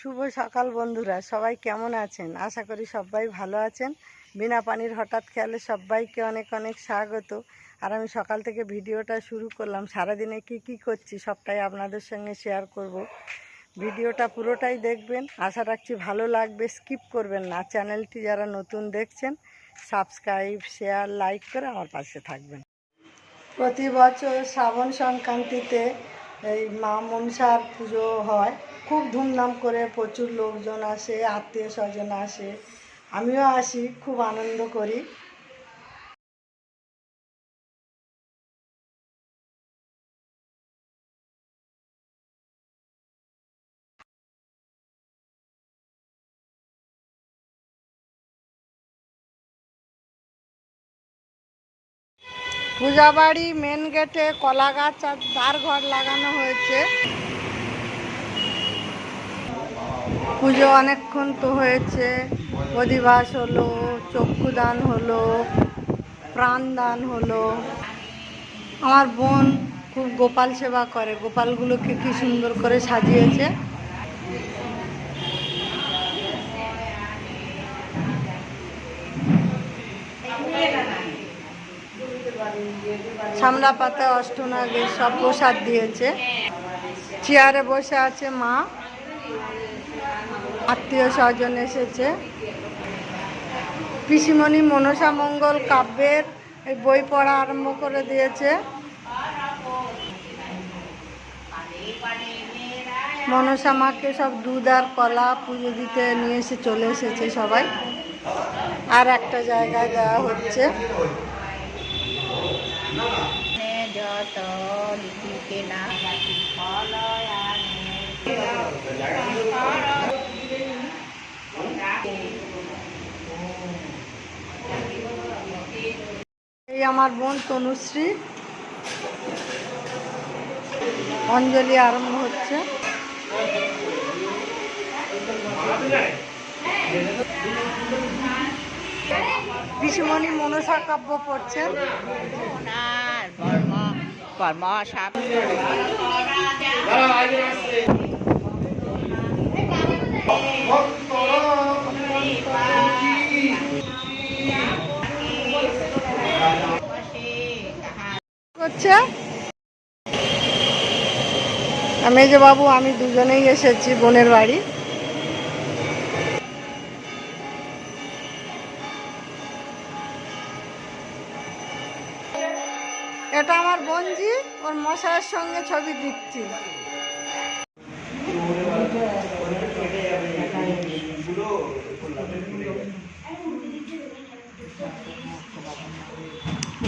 শুভ সকাল বন্ধুরা, সবাই কেমন আছেন? আশা করি সবাই ভালো আছেন। বিনা পানির হঠাৎ খেয়ালে সবাইকে অনেক অনেক স্বাগত। আর আমি সকাল থেকে ভিডিওটা শুরু করলাম। সারাদিনে কি করছি সবটাই আপনাদের সঙ্গে শেয়ার করব। ভিডিওটা পুরোটাই দেখবেন, আশা রাখছি ভালো লাগবে, স্কিপ করবেন না। চ্যানেলটি যারা নতুন দেখছেন সাবস্ক্রাইব, শেয়ার, লাইক করে আমার পাশে থাকবেন। প্রতি বছর শ্রাবণ সংক্রান্তিতে এই মা মনসার পুজো হয়, খুব ধুমধাম করে, প্রচুর লোকজন আসে, আত্মীয় স্বজন আসে, আমিও আসি, খুব আনন্দ করি। পূজাবাড়ি মেন গেটে কলা গাছ আর দ্বার ঘর লাগানো হয়েছে। পুজো অনেকক্ষণ তো হয়েছে, অধিবাস হলো, চক্ষুদান হলো, প্রাণদান হলো। আমার বোন খুব গোপাল সেবা করে, গোপালগুলোকে কি সুন্দর করে সাজিয়েছে। সামলা পাতা, অষ্টনাগে সব প্রসাদ দিয়েছে। চেয়ারে বসে আছে মা, আত্মীয় স্বজন এসেছে। পিসিমণি মনসা মঙ্গল কাব্যের এই বই পড়া আরম্ভ করে দিয়েছে। মনসা মাকে সব দুধ আর কলা পুজো দিতে নিয়ে এসে চলে এসেছে সবাই। আর একটা জায়গায় দেওয়া হচ্ছে। এই আমার বোন তনুশ্রী, অঞ্জলি আরম্ভ হচ্ছে। পিসিমণি মনসা কাব্য পড়ছেন। করছে মেজো বাবু, আমি দুজনেই এসেছি বোনের বাড়ি। এটা আমার বোনজি, ওর মশাইয়ের সঙ্গে ছবি দিচ্ছি।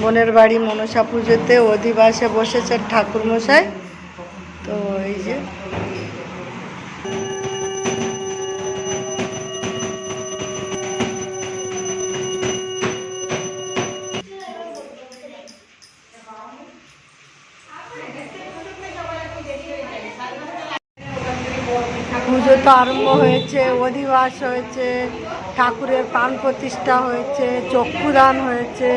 বোনের বাড়ি মনসা পুজোতে অধিবাসে বসেছে ঠাকুর মশাই। তো এই যে পুজো তো আরম্ভ হয়েছে, অধিবাস হয়েছে, ঠাকুরের প্রাণ প্রতিষ্ঠা হয়েছে, চক্ষুদান হয়েছে।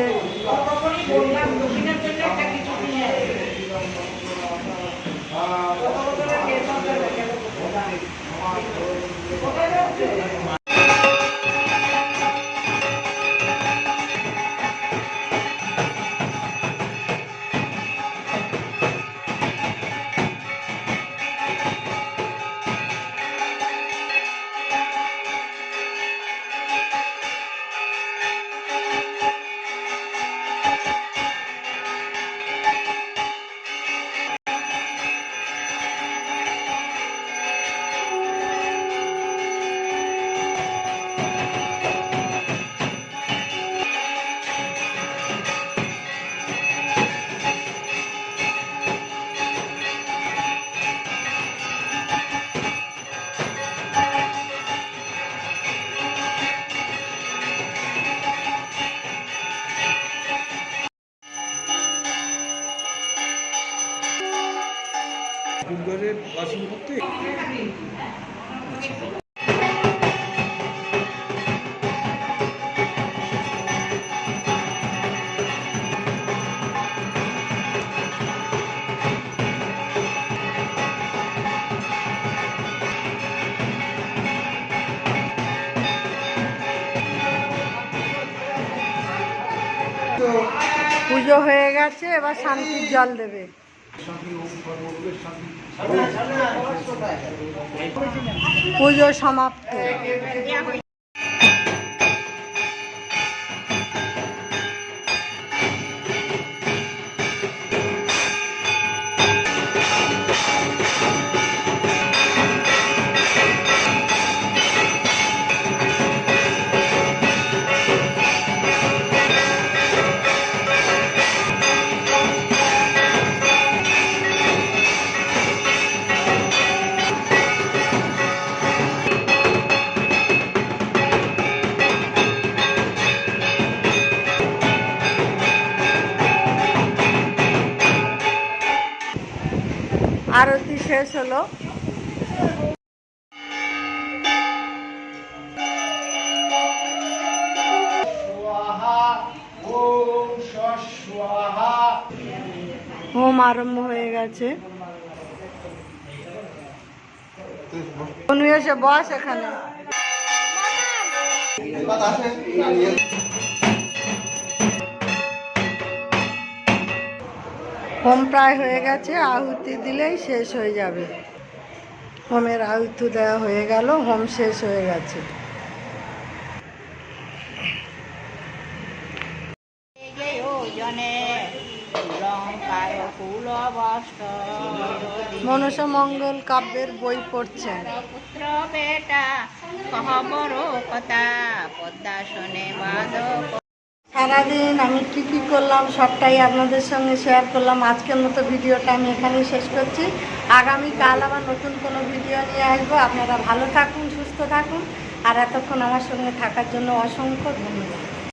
পুজো হয়ে গেছে, এবার শান্তির জল দেবে। পুজো সমাপ্ত। আরতি শেষ হলো। হোম আরম্ভ হয়ে গেছে। এসে বস এখানে। হোম প্রায় হয়ে গেছে, আহুতি দিলেই শেষ হয়ে যাবে। হোমের আহুতি দেওয়া হয়ে গেল, হোম শেষ হয়ে গেছে। মনসা মঙ্গল কাব্যের বই পড়ছেন। পুত্র বেটা কহবর কথা পদ্মাসনে মাধব। সারাদিন আমি কি করলাম সবটাই আপনাদের সঙ্গে শেয়ার করলাম। আজকের মতো ভিডিওটা আমি এখানেই শেষ করছি। আগামীকাল আবার নতুন কোনো ভিডিও নিয়ে আসবো। আপনারা ভালো থাকুন, সুস্থ থাকুন, আর এতক্ষণ আমার সঙ্গে থাকার জন্য অসংখ্য ধন্যবাদ।